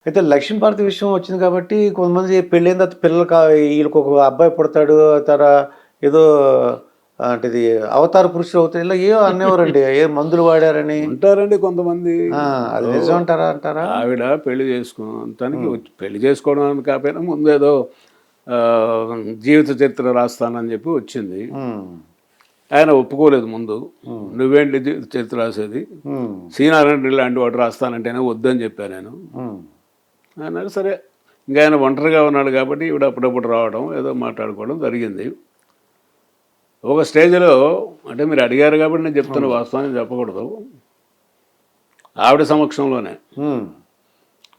అయితే లక్ష్మీపార్వతి విషయం వచ్చింది కాబట్టి కొంతమంది పెళ్ళైన తర్వాత పిల్లలు వీళ్ళకి ఒక అబ్బాయి పుడతాడు ఏదో అంటే ఇది అవతార పురుషుడు అవుతాడు ఇలా ఏవో అనేవారండి ఏ మందులు వాడారని ఉంటారండి కొంతమంది. అది నిజం అంటారా ఆవిడ పెళ్లి తనకి పెళ్లి చేసుకోవడం అని కాకపోయినా ముందు ఏదో జీవిత చరిత్ర రాస్తానని చెప్పి వచ్చింది. ఆయన ఒప్పుకోలేదు ముందు. నువ్వేంటి జీవిత చరిత్ర రాసేది, శ్రీనారాయణ లాంటి వాడు రాస్తానంటేనే వద్దని చెప్పాను నేను అన్నారు. సరే ఇంకా ఆయన ఒంటరిగా ఉన్నాడు కాబట్టి ఇవిడ అప్పుడప్పుడు రావడం ఏదో మాట్లాడుకోవడం జరిగింది. ఒక స్టేజ్లో అంటే మీరు అడిగారు కాబట్టి నేను చెప్తున్న వాస్తవాన్ని చెప్పకూడదు. ఆవిడ సమక్షంలోనే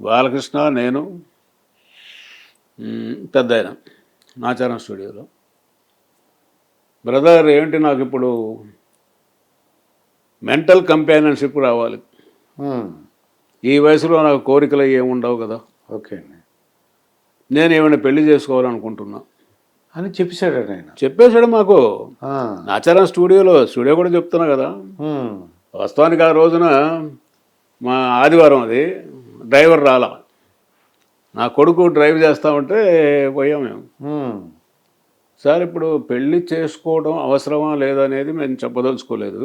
బాలకృష్ణ, నేను, పెద్ద ఆయన నాచారం స్టూడియోలో, బ్రదర్ ఏమిటి నాకు ఇప్పుడు మెంటల్ కంపానియన్షిప్ రావాలి, ఈ వయసులో నాకు కోరికలు ఏముండవు కదా, ఓకే అండి, నేను ఏమైనా పెళ్లి చేసుకోవాలనుకుంటున్నా అని చెప్పేశాడు ఆయన. చెప్పేశాడు మాకు నాచారం స్టూడియో కూడా చెప్తున్నా కదా. వాస్తవానికి ఆ రోజున మా ఆదివారం అది డ్రైవర్ రాలా, నా కొడుకు డ్రైవ్ చేస్తా ఉంటే పోయాం మేము. సార్ ఇప్పుడు పెళ్ళి చేసుకోవడం అవసరమా లేదా అనేది మేము చెప్పదలుచుకోలేదు,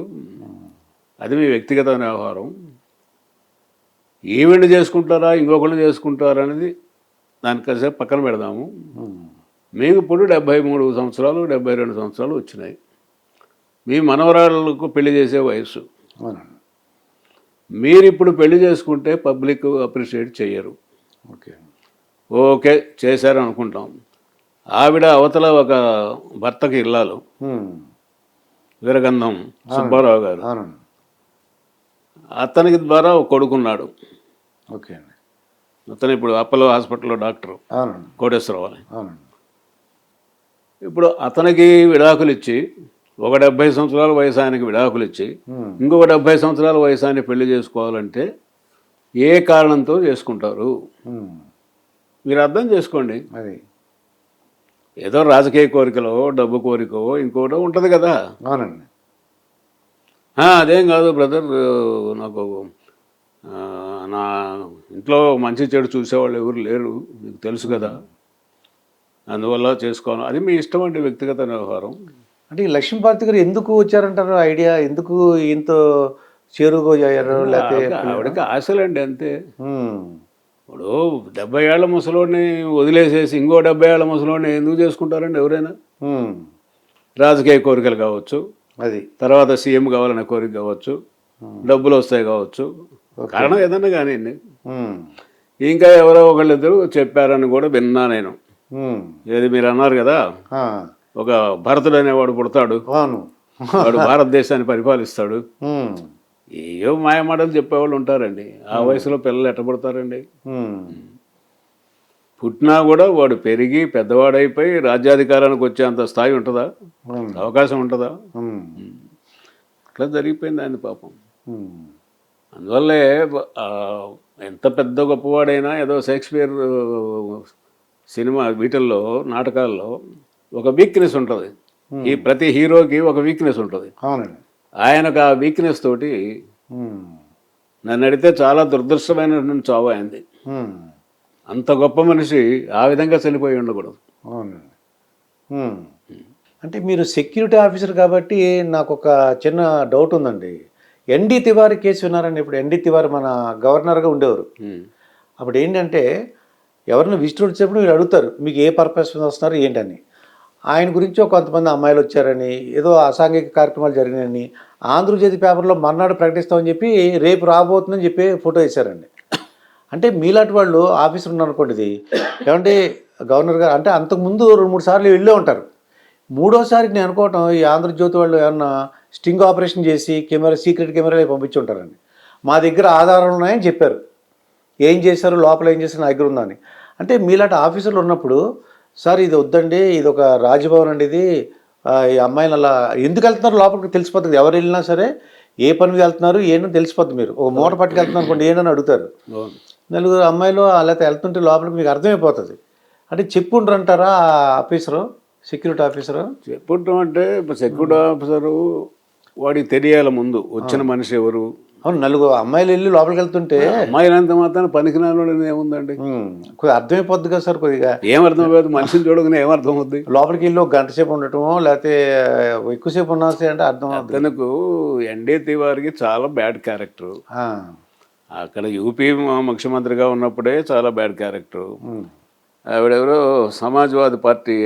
అది మీ వ్యక్తిగత వ్యవహారం, ఈవెంట్ చేసుకుంటారా ఇంకొకళ్ళు చేసుకుంటారా అనేది దానికసేపు పక్కన పెడదాము. మీకు ఇప్పుడు 73 సంవత్సరాలు 72 సంవత్సరాలు వచ్చినాయి, మీ మనవరాళ్ళకు పెళ్లి చేసే వయసు, మీరు ఇప్పుడు పెళ్లి చేసుకుంటే పబ్లిక్ అప్రిషియేట్ చెయ్యరు. ఓకే చేశారు అనుకుంటాం. ఆవిడ అవతల ఒక భర్తకి ఇల్లాలు వీరగంధం సుబ్బారావు గారు, అతనికి ద్వారా ఒక కొడుకున్నాడు. ఓకే అండి, అతను ఇప్పుడు అప్పలో హాస్పిటల్లో డాక్టర్ కోటేశ్వరరావు. ఇప్పుడు అతనికి విడాకులు ఇచ్చి ఒక 70 సంవత్సరాల వయసు ఆయనకి విడాకులు ఇచ్చి ఇంకొక 70 సంవత్సరాల వయసు ఆయన పెళ్లి చేసుకోవాలంటే ఏ కారణంతో చేసుకుంటారు మీరు అర్థం చేసుకోండి. అది ఏదో రాజకీయ కోరికలో డబ్బు కోరికో ఇంకోటో ఉంటుంది కదా. అవునండి, అదేం కాదు బ్రదర్, నాకు నా ఇంట్లో మంచి చెడు చూసేవాళ్ళు ఎవరు లేరు, మీకు తెలుసు కదా, అందువల్ల చేసుకోను, అది మీ ఇష్టం అండి, వ్యక్తిగత వ్యవహారం. అంటే ఈ లక్ష్మీపార్వతి గారు ఎందుకు వచ్చారంటారు ఐడియా, ఎందుకు ఇంత చేరుగా అయ్యారు? లేకపోతే ఆవిడకి ఆశలండి అంతే. ఇప్పుడు 70 ఏళ్ల ముసలోడిని వదిలేసేసి ఇంకో 70 ఏళ్ల ముసలోడిని ఎందుకు చేసుకుంటారండి ఎవరైనా? రాజకీయ కోరికలు కావచ్చు, అది తర్వాత సీఎం కావాలనే కోరిక కావచ్చు, డబ్బులు వస్తాయి కావచ్చు, కారణం ఏదన్నా కానివ్వండి. ఇంకా ఎవరో ఒకళ్ళిద్దరు చెప్పారని కూడా విన్నా నేను. ఏది మీరు అన్నారు కదా, ఒక భరతుడు అనేవాడు పుడతాడు, వాడు భారతదేశాన్ని పరిపాలిస్తాడు, ఏయో మాయమాటలు చెప్పేవాళ్ళు ఉంటారండి. ఆ వయసులో పిల్లలు ఎట్ట పుడతారండి? పుట్టినా కూడా వాడు పెరిగి పెద్దవాడైపోయి రాజ్యాధికారానికి వచ్చేంత స్థాయి ఉంటుందా? అవకాశం ఉంటుందా? అట్లా జరిగిపోయింది ఆయన పాపం. అందువల్లే ఎంత పెద్ద గొప్పవాడైనా ఏదో షేక్స్పియర్ సినిమా వీటిల్లో నాటకాల్లో ఒక వీక్నెస్ ఉంటుంది, ఈ ప్రతి హీరోకి ఒక వీక్నెస్ ఉంటుంది. ఆయనకు ఆ వీక్నెస్ తోటి నన్ను అడిగితే చాలా దురదృష్టమైన చావు అయింది. అంత గొప్ప మనిషి ఆ విధంగా చనిపోయి ఉండకూడదు. అంటే మీరు సెక్యూరిటీ ఆఫీసర్ కాబట్టి నాకు ఒక చిన్న డౌట్ ఉందండి. ఎన్డీ తివారీ కేసు విన్నారండి? ఇప్పుడు ఎన్డీ తివారీ మన గవర్నర్గా ఉండేవారు. అప్పుడు ఏంటంటే ఎవరిని విజిటర్ వచ్చేప్పుడు మీరు అడుగుతారు మీకు ఏ పర్పస్ వస్తున్నారు ఏంటని. ఆయన గురించి కొంతమంది అమ్మాయిలు వచ్చారని, ఏదో అసాంఘిక కార్యక్రమాలు జరిగినాయని ఆంధ్రజ్యోతి పేపర్లో మర్నాడు ప్రకటిస్తామని చెప్పి రేపు రాబోతుందని చెప్పి ఫోటో వేశారండి. అంటే మీలాంటి వాళ్ళు ఆఫీసర్ ఉన్నారనుకోండి, ఇది ఏమంటే గవర్నర్ గారు అంటే అంతకుముందు 2-3 సార్లు వెళ్ళే ఉంటారు. మూడోసారికి నేను అనుకోవటం ఈ ఆంధ్రజ్యోతి వాళ్ళు ఏమన్నా స్టింగ్ ఆపరేషన్ చేసి సీక్రెట్ కెమెరాలు పంపించి ఉంటారండి. మా దగ్గర ఆధారాలు ఉన్నాయని చెప్పారు, ఏం చేశారు లోపల ఏం చేశారు నా దగ్గర ఉందని. అంటే మీలాంటి ఆఫీసర్లు ఉన్నప్పుడు సార్ ఇది వద్దండి, ఇది ఒక రాజభవన్ అండి, ఇది ఈ అమ్మాయిని అలా ఎందుకు వెళ్తున్నారు లోపలికి తెలిసిపోతుంది, ఎవరు వెళ్ళినా సరే ఏ పనికి వెళ్తున్నారు ఏంటని తెలిసిపోద్ది. మీరు ఒక మూట పట్టుకెళ్తున్నారు అనుకోండి ఏంటని అడుగుతారు, 4 అమ్మాయిలు అలా వెళ్తుంటే లోపలికి మీకు అర్థమైపోతుంది. అంటే చెప్పుండ్రు అంటారా ఆఫీసరు, సెక్యూరిటీ ఆఫీసరు? చెప్పుంటాం అంటే సెక్యూరిటీ ఆఫీసరు వాడికి తెలియాలి ముందు వచ్చిన మనిషి ఎవరు, అవును, నలుగురు అమ్మాయిలు వెళ్ళి లోపలికి వెళ్తుంటే అమ్మాయిలంత మాత్రం పనికిరాని ఏముందండి, కొద్దిగా అర్థమైపోద్ది కదా సార్. కొద్దిగా ఏమర్థం అవ్వదు, మనిషిని చూడగానే ఏమర్థం అవుద్ది. లోపలికి వెళ్ళి ఒక గంట సేపు ఉండటమో లేకపోతే ఎక్కువసేపు ఉన్నాల్సి అంటే అర్థం అవుతుంది. అతనుకు ఎన్డీ తివారికి చాలా బ్యాడ్ క్యారెక్టర్. అక్కడ యూపీ ముఖ్యమంత్రిగా ఉన్నప్పుడే చాలా బ్యాడ్ క్యారెక్టర్. ఆవిడెవరో సమాజ్వాదీ పార్టీ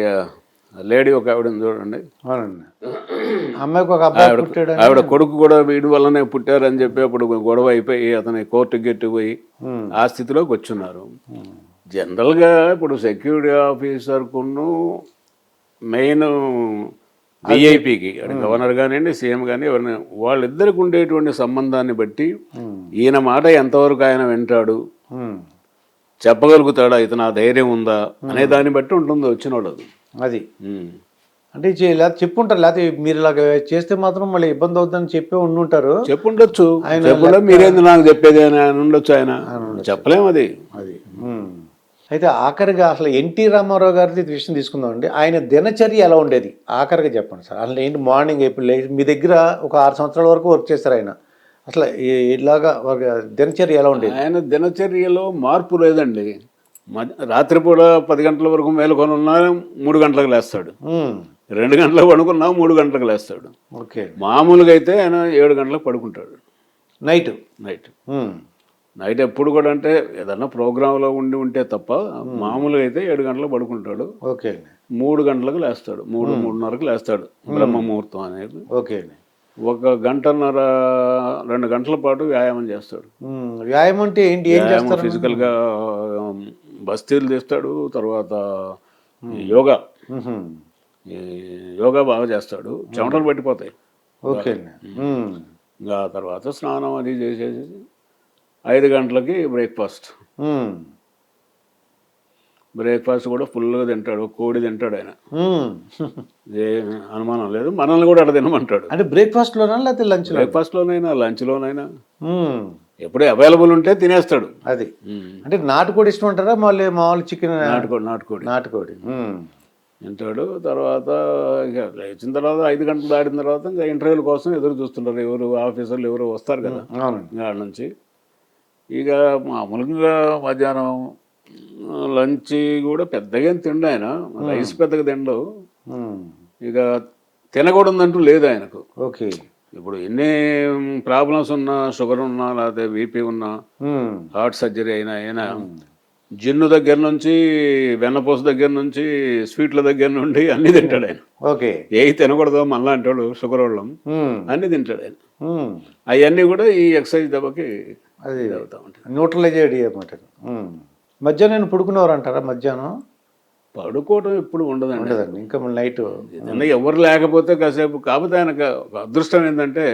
లేడీ ఒక ఆవిడ చూడండి, అవునండి, అమ్మాయికి ఒక అబ్బాయి పుట్టాడు. ఆవిడ కొడుకు కూడా వీడి వల్లనే పుట్టారని చెప్పి అప్పుడు గొడవ అయిపోయి అతని కోర్టుకి గెట్టిపోయి ఆ స్థితిలోకి వచ్చున్నారు. జనరల్గా ఇప్పుడు సెక్యూరిటీ ఆఫీసర్కును మెయిన్ విఐపికి గవర్నర్ కానివ్వండి, సీఎం కానీ ఎవరైనా వాళ్ళిద్దరికి ఉండేటువంటి సంబంధాన్ని బట్టి ఈయన మాట ఎంతవరకు ఆయన వింటాడు, చెప్పగలుగుతాడా, ఇతను ఆ ధైర్యం ఉందా అనే దాన్ని బట్టి ఉంటుంది వచ్చిన వాళ్ళది. అది అంటే లేకపోతే చెప్పుంటారు, లేకపోతే మీరు ఇలాగ చేస్తే మాత్రం మళ్ళీ ఇబ్బంది అవుతుందని చెప్పి ఉండుంటారు. చెప్పుండొచ్చు, మీరేంది నాకు చెప్పేది అని ఉండొచ్చు, ఆయన చెప్పలేము అది. అయితే ఆఖరిగా అసలు ఎన్టీ రామారావు గారి విషయం తీసుకుందామండి. ఆయన దినచర్య ఎలా ఉండేది ఆఖరిగా చెప్పండి సార్. అసలు ఏంటి, మార్నింగ్ ఎప్పుడు మీ దగ్గర ఒక 6 సంవత్సరాల వరకు వర్క్ చేస్తారు ఆయన. అసలు ఇలాగా దినచర్య ఎలా ఉండేది? ఆయన దినచర్యలో మార్పు లేదండి. రాత్రిపూట 10 గంటల వరకు మేలుకొని ఉన్నా 3 గంటలకు లేస్తాడు, 2 గంటలకు పడుకున్నా 3 గంటలకు లేస్తాడు. ఓకే. మామూలుగా అయితే ఆయన 7 గంటలకు పడుకుంటాడు నైట్. నైట్ ఎప్పుడు కూడా అంటే ఏదన్నా ప్రోగ్రాంలో ఉంటే తప్ప మామూలుగా అయితే 7 గంటలకు పడుకుంటాడు. ఓకే. 3 గంటలకు లేస్తాడు, 3:30కు లేస్తాడు, బ్రహ్మ ముహూర్తం అనేది. ఓకే. 1 గంటన్నర 2 గంటల పాటు వ్యాయామం చేస్తాడు. వ్యాయామం అంటే ఏంటి? ఫిజికల్గా బస్తీలు తీస్తాడు, తర్వాత యోగా బాగా చేస్తాడు, చెమటలు పట్టిపోతాయి. ఓకే. ఇంకా తర్వాత స్నానం అది చేసేసి 5 గంటలకి బ్రేక్ఫాస్ట్ కూడా ఫుల్గా తింటాడు, కోడి తింటాడు ఆయన, ఏ అనుమానం లేదు. మనల్ని కూడా అక్కడ తినమంటాడు. అంటే బ్రేక్ఫాస్ట్లోనా లేకపోతే లంచ్? బ్రేక్ఫాస్ట్లోనైనా లంచ్లోనైనా ఎప్పుడే అవైలబుల్ ఉంటే తినేస్తాడు. అది అంటే నాటుకోడి ఇష్టం అంటారా మళ్ళీ మామూలు చికెన్? నాటుకోడి తింటాడు. తర్వాత ఇక లేచిన తర్వాత 5 గంటలు దాటిన తర్వాత ఇంకా ఇంటర్వ్యూల కోసం ఎదురు చూస్తుంటారు, ఎవరు ఆఫీసర్లు ఎవరు వస్తారు కదా ఆడ నుంచి. ఇక మామూలుగా మధ్యాహ్నం లంచ్ కూడా పెద్దగా తిండు ఆయన, రైస్ పెద్దగా తిండు. ఇక తినకూడదంటూ లేదు ఆయనకు. ఓకే. ఇప్పుడు ఎన్ని ప్రాబ్లమ్స్ ఉన్నా, షుగర్ ఉన్నా, లేకపోతే బీపీ ఉన్నా, హార్ట్ సర్జరీ అయినా జిన్ను దగ్గర నుంచి, వెన్నపూస దగ్గర నుంచి, స్వీట్ల దగ్గర నుండి అన్ని తింటాడు ఆయన. ఓకే. ఏ తినకూడదో మళ్ళా అంటాడు షుగర్ వాళ్ళం, అన్ని తింటాడు ఆయన. అవన్నీ కూడా ఈ ఎక్సర్సైజ్ దెబ్బకి అది అవుతా ఉంటాయి, న్యూట్రలైజ్ అన్నమాట. మధ్యాహ్నం పడుకునేవారు అంటారా? మధ్యాహ్నం పడుకోవడం ఎప్పుడు ఉండదండి, ఇంకా నైట్ ఎవరు లేకపోతే కాసేపు. కాకపోతే ఆయనకు ఒక అదృష్టం ఏంటంటే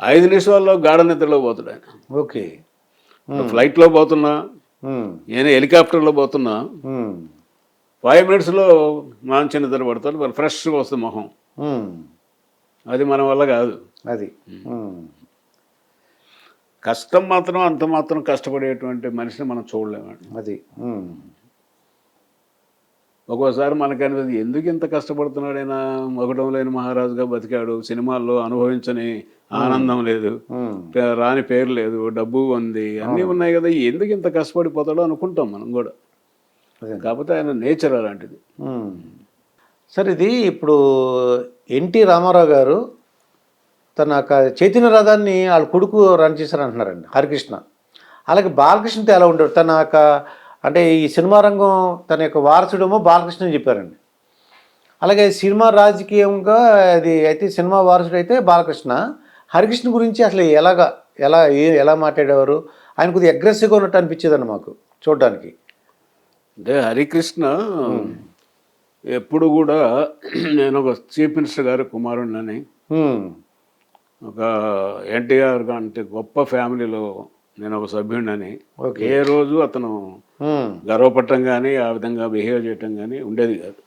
5 నిమిషాల్లో గాఢ నిద్రలో పోతాడు ఆయన. ఓకే. ఫ్లైట్లో పోతున్నా, నేను హెలికాప్టర్లో పోతున్నా, 5 మినిట్స్లో మంచి నిద్ర పడతాడు, వాళ్ళు ఫ్రెష్గా వస్తుంది మొహం. అది మన వల్ల కాదు. అది కష్టం మాత్రం అంత మాత్రం కష్టపడేటువంటి మనిషిని మనం చూడలేమండి. అది ఒక్కోసారి మనకనిపిస్తుంది, ఎందుకు ఇంత కష్టపడుతున్నాడైనా, మగడం లేని మహారాజుగా బతికాడు, సినిమాల్లో అనుభవించని ఆనందం లేదు, రాని పేరు లేదు, డబ్బు ఉంది, అన్నీ ఉన్నాయి కదా, ఎందుకు ఇంత కష్టపడిపోతాడో అనుకుంటాం మనం కూడా. కాకపోతే ఆయన నేచర్ అలాంటిది. సార్ ఇది ఇప్పుడు ఎన్టీ రామారావు గారు తన చైతన్య రథాన్ని వాళ్ళ కొడుకు రన్ చేశారంటున్నారండి, హరికృష్ణ. అలాగే బాలకృష్ణతో ఎలా ఉండేవారు? తన అంటే ఈ సినిమా రంగం తన యొక్క వారసుడేమో బాలకృష్ణ అని చెప్పారండి. అలాగే సినిమా రాజకీయంగా అది అయితే సినిమా వారసుడు అయితే బాలకృష్ణ. హరికృష్ణ గురించి అసలు ఎలా మాట్లాడేవారు? ఆయన కొద్దిగా అగ్రెసివ్గా ఉన్నట్టు అనిపించేదండి మాకు చూడడానికి. అంటే హరికృష్ణ ఎప్పుడు కూడా నేను ఒక చీఫ్ మినిస్టర్ గారి కుమారుడినని, ఒక ఎన్టీఆర్ అంటే గొప్ప ఫ్యామిలీలో నేను ఒక సభ్యుడినని ఏ రోజు అతను గర్వపడటం కానీ, ఆ విధంగా బిహేవ్ చేయటం కానీ ఉండేది కాదు.